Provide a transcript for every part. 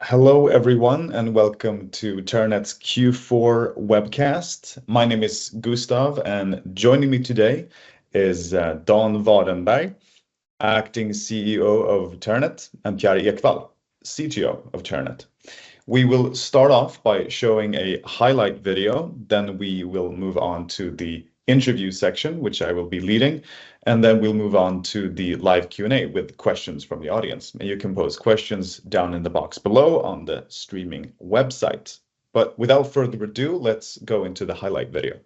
Hello, everyone, and welcome to Terranet's Q4 Webcast. My name is Gustav, and joining me today is Don Wahrenberg, Acting CEO of Terranet, and Pierre Ekwall, CTO of Terranet. We will start off by showing a highlight video, then we will move on to the interview section, which I will be leading, and then we'll move on to the live Q&A with questions from the audience. And you can post questions down in the box below on the streaming website. But without further ado, let's go into the highlight video.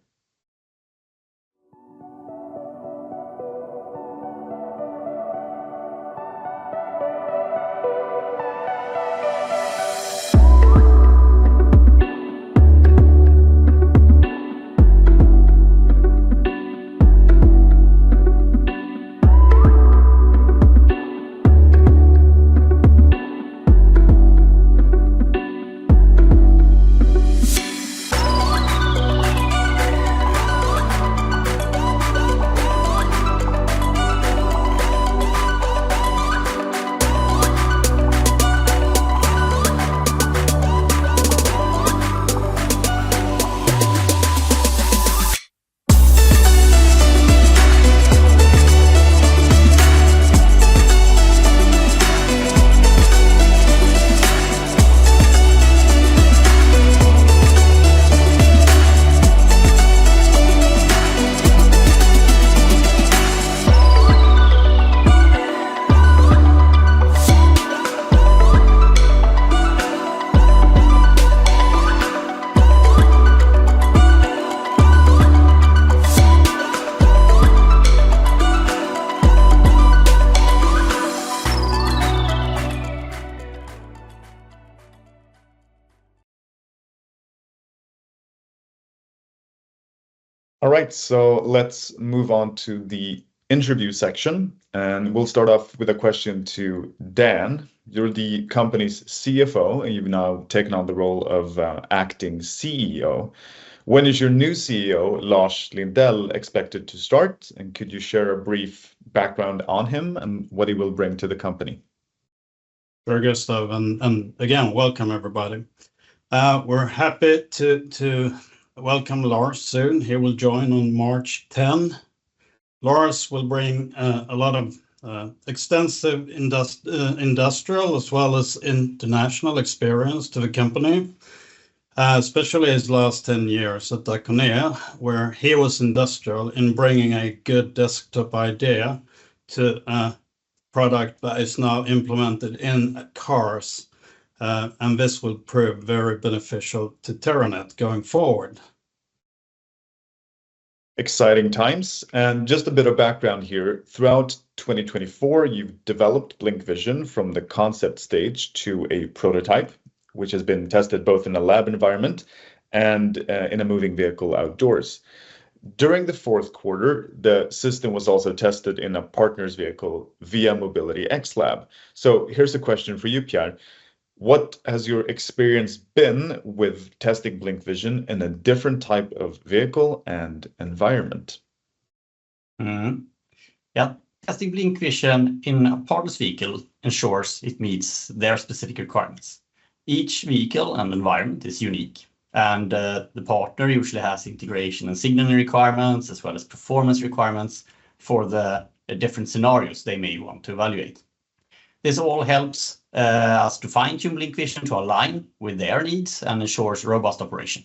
All right, so let's move on to the interview section, and we'll start off with a question to Dan. You're the company's CFO, and you've now taken on the role of acting CEO. When is your new CEO, Lars Lindell, expected to start? And could you share a brief background on him and what he will bring to the company? Sure, Gustav, and again, welcome everybody. We're happy to welcome Lars soon. He will join on March 10. Lars will bring a lot of extensive industrial as well as international experience to the company, especially his last 10 years at Terranet, where he was industrial in bringing a good desktop idea to a product that is now implemented in cars. And this will prove very beneficial to Terranet going forward. Exciting times. And just a bit of background here. Throughout 2024, you've developed BlincVision from the concept stage to a prototype, which has been tested both in a lab environment and in a moving vehicle outdoors. During the fourth quarter, the system was also tested in a partner's vehicle via Mobility X Lab. So here's a question for you, Pierre. What has your experience been with testing BlincVision in a different type of vehicle and environment? Yeah, testing BlincVision in a partner's vehicle ensures it meets their specific requirements. Each vehicle and environment is unique, and the partner usually has integration and signaling requirements as well as performance requirements for the different scenarios they may want to evaluate. This all helps us to fine-tune BlincVision to align with their needs and ensures robust operation.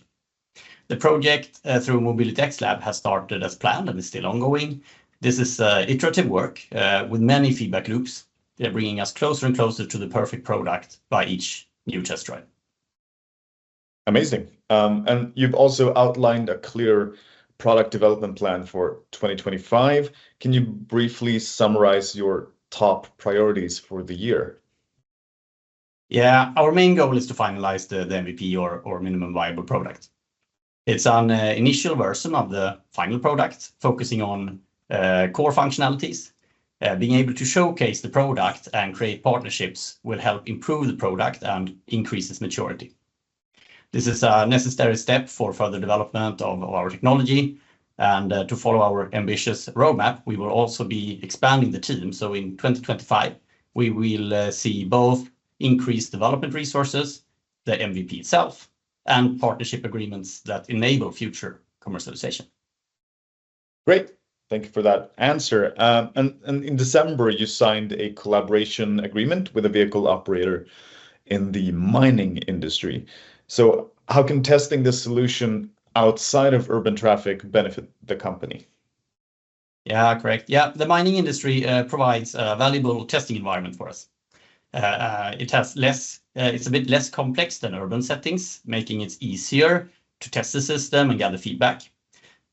The project through Mobility X Lab has started as planned and is still ongoing. This is iterative work with many feedback loops. They're bringing us closer and closer to the perfect product by each new test drive. Amazing. And you've also outlined a clear product development plan for 2025. Can you briefly summarize your top priorities for the year? Yeah, our main goal is to finalize the MVP or minimum viable product. It's an initial version of the final product, focusing on core functionalities. Being able to showcase the product and create partnerships will help improve the product and increase its maturity. This is a necessary step for further development of our technology. And to follow our ambitious roadmap, we will also be expanding the team. So in 2025, we will see both increased development resources, the MVP itself, and partnership agreements that enable future commercialization. Great. Thank you for that answer. And in December, you signed a collaboration agreement with a vehicle operator in the mining industry. So how can testing this solution outside of urban traffic benefit the company? Yeah, correct. Yeah, the mining industry provides a valuable testing environment for us. It's a bit less complex than urban settings, making it easier to test the system and gather feedback.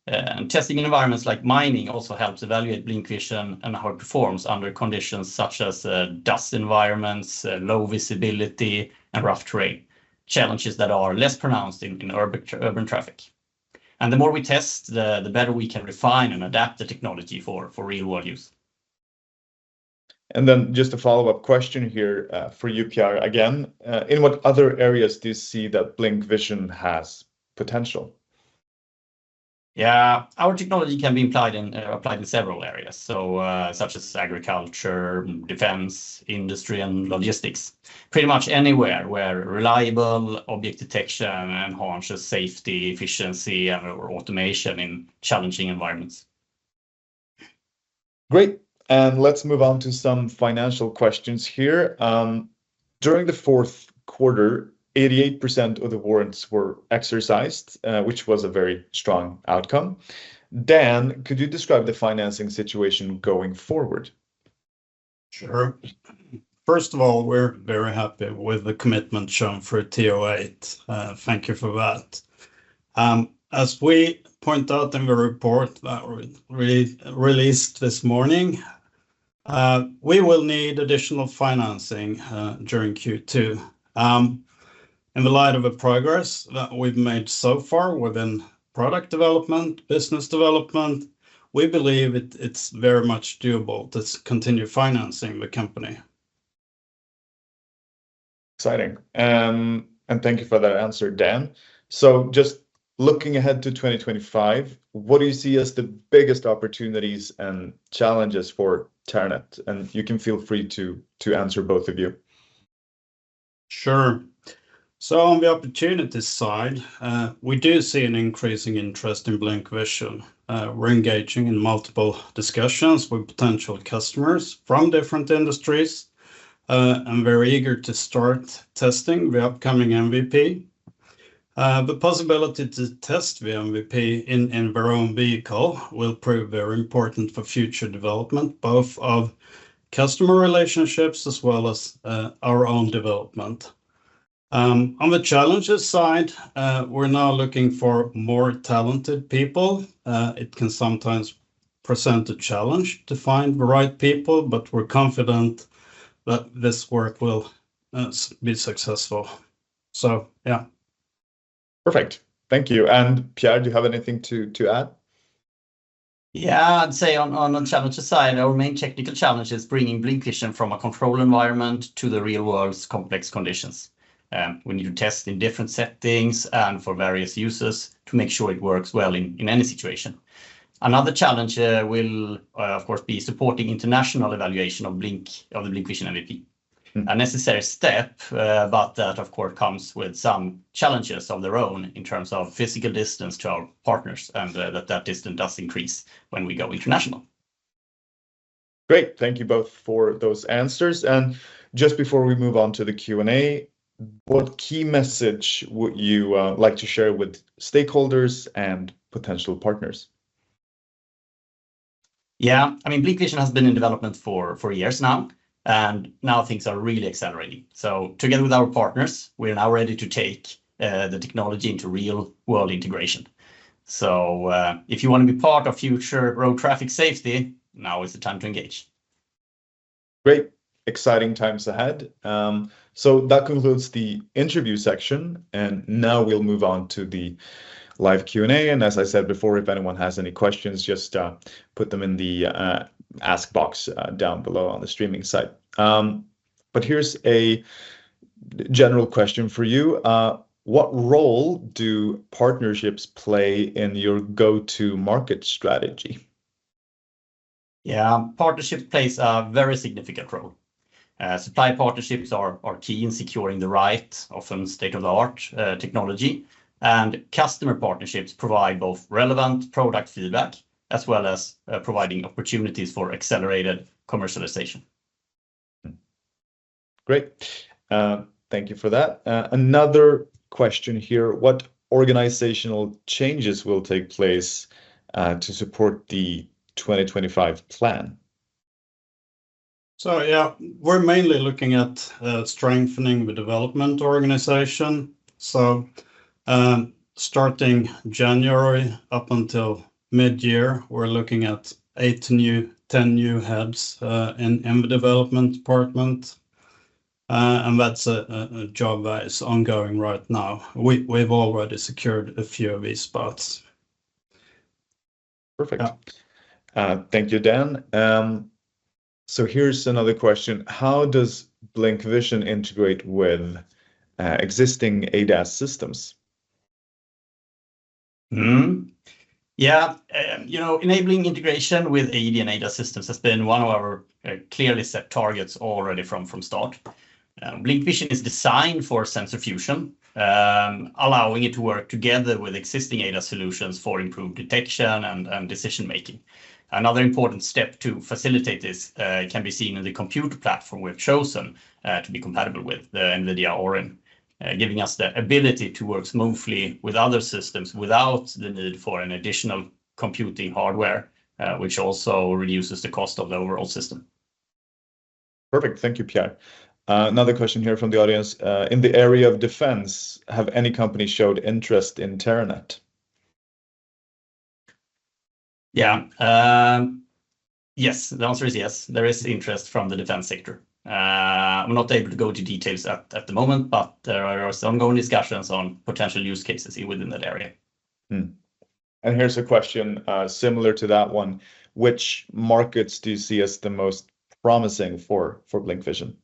And testing in environments like mining also helps evaluate BlincVision and how it performs under conditions such as dust environments, low visibility, and rough terrain, challenges that are less pronounced in urban traffic. And the more we test, the better we can refine and adapt the technology for real-world use. And then just a follow-up question here for you, Pierre, again. In what other areas do you see that BlincVision has potential? Yeah, our technology can be applied in several areas, such as agriculture, defense, industry, and logistics. Pretty much anywhere where reliable object detection enhances safety, efficiency, or automation in challenging environments. Great. And let's move on to some financial questions here. During the fourth quarter, 88% of the warrants were exercised, which was a very strong outcome. Dan, could you describe the financing situation going forward? Sure. First of all, we're very happy with the commitment shown for TO8. Thank you for that. As we point out in the report that we released this morning, we will need additional financing during Q2. In the light of the progress that we've made so far within product development, business development, we believe it's very much doable to continue financing the company. Exciting. And thank you for that answer, Dan. So just looking ahead to 2025, what do you see as the biggest opportunities and challenges for Terranet? And you can feel free to answer, both of you. Sure. So on the opportunities side, we do see an increasing interest in BlincVision. We're engaging in multiple discussions with potential customers from different industries. I'm very eager to start testing the upcoming MVP. The possibility to test the MVP in their own vehicle will prove very important for future development, both of customer relationships as well as our own development. On the challenges side, we're now looking for more talented people. It can sometimes present a challenge to find the right people, but we're confident that this work will be successful. So, yeah. Perfect. Thank you. And Pierre, do you have anything to add? Yeah, I'd say on the challenges side, our main technical challenge is bringing BlincVision from a control environment to the real world's complex conditions. We need to test in different settings and for various users to make sure it works well in any situation. Another challenge will, of course, be supporting international evaluation of the BlincVision MVP. A necessary step, but that, of course, comes with some challenges of their own in terms of physical distance to our partners, and that distance does increase when we go international. Great. Thank you both for those answers. And just before we move on to the Q&A, what key message would you like to share with stakeholders and potential partners? Yeah, I mean, BlincVision has been in development for years now, and now things are really accelerating. So together with our partners, we're now ready to take the technology into real world integration. So if you want to be part of future road traffic safety, now is the time to engage. Great. Exciting times ahead. So that concludes the interview section, and now we'll move on to the live Q&A. And as I said before, if anyone has any questions, just put them in the ask box down below on the streaming site. But here's a general question for you. What role do partnerships play in your go-to-market strategy? Yeah, partnership plays a very significant role. Supply partnerships are key in securing the right, often state-of-the-art technology, and customer partnerships provide both relevant product feedback as well as providing opportunities for accelerated commercialization. Great. Thank you for that. Another question here. What organizational changes will take place to support the 2025 plan? So yeah, we're mainly looking at strengthening the development organization. So starting January up until mid-year, we're looking at 10 new heads in the development department. And that's a job that is ongoing right now. We've already secured a few of these spots. Perfect. Yeah. Thank you, Dan. So here's another question. How does BlincVision integrate with existing ADAS systems? Yeah, enabling integration with AD and ADAS systems has been one of our clearly set targets already from start. BlincVision is designed for sensor fusion, allowing it to work together with existing ADAS solutions for improved detection and decision making. Another important step to facilitate this can be seen in the computer platform we've chosen to be compatible with, the NVIDIA Orin, giving us the ability to work smoothly with other systems without the need for an additional computing hardware, which also reduces the cost of the overall system. Perfect. Thank you, Pierre. Another question here from the audience. In the area of defense, have any company showed interest in Terranet? Yeah. Yes, the answer is yes. There is interest from the defense sector. I'm not able to go into details at the moment, but there are some ongoing discussions on potential use cases within that area. And here's a question similar to that one. Which markets do you see as the most promising for BlincVision?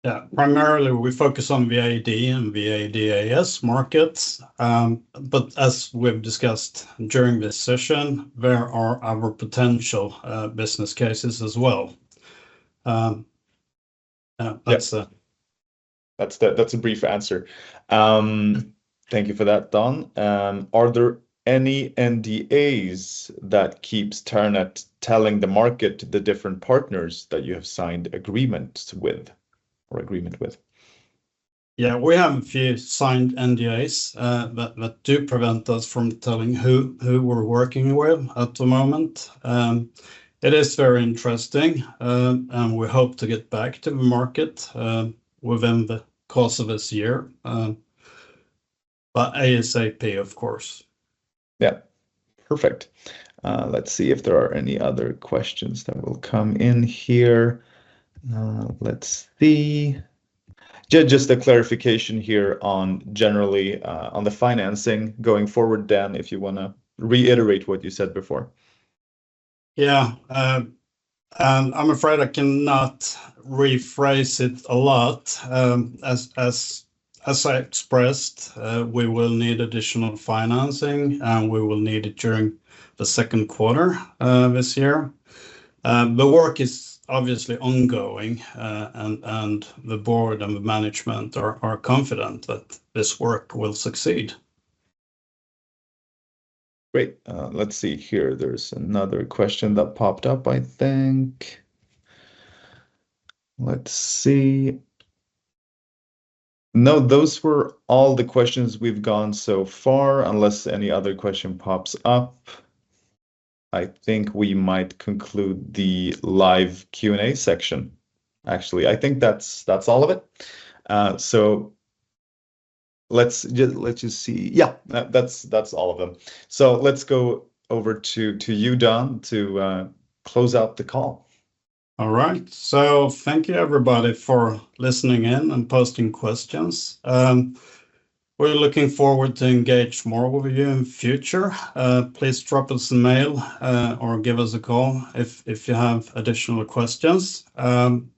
Yeah, primarily we focus on VAD and VAD-AS markets, but as we've discussed during this session, there are other potential business cases as well. That's a brief answer. Thank you for that, Don. Are there any NDAs that keeps Terranet telling the market the different partners that you have signed agreement with? Yeah, we have a few signed NDAs that do prevent us from telling who we're working with at the moment. It is very interesting, and we hope to get back to the market within the course of this year, but ASAP, of course. Yeah, perfect. Let's see if there are any other questions that will come in here. Let's see. Just a clarification here on generally on the financing going forward, Dan, if you want to reiterate what you said before. Yeah, and I'm afraid I cannot rephrase it a lot. As I expressed, we will need additional financing, and we will need it during the second quarter this year. The work is obviously ongoing, and the board and the management are confident that this work will succeed. Great. Let's see here. There's another question that popped up, I think. Let's see. No, those were all the questions we've gone so far, unless any other question pops up. I think we might conclude the live Q&A section. Actually, I think that's all of it. So let's just see. Yeah, that's all of them. So let's go over to you, Don, to close out the call. All right. So thank you, everybody, for listening in and posting questions. We're looking forward to engage more with you in future. Please drop us a mail or give us a call if you have additional questions.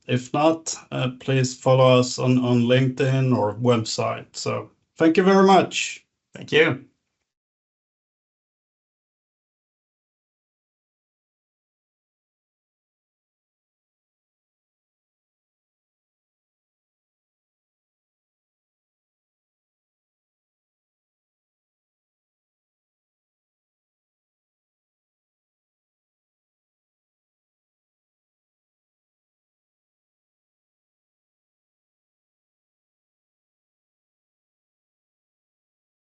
If not, please follow us on LinkedIn or website. So thank you very much. Thank you.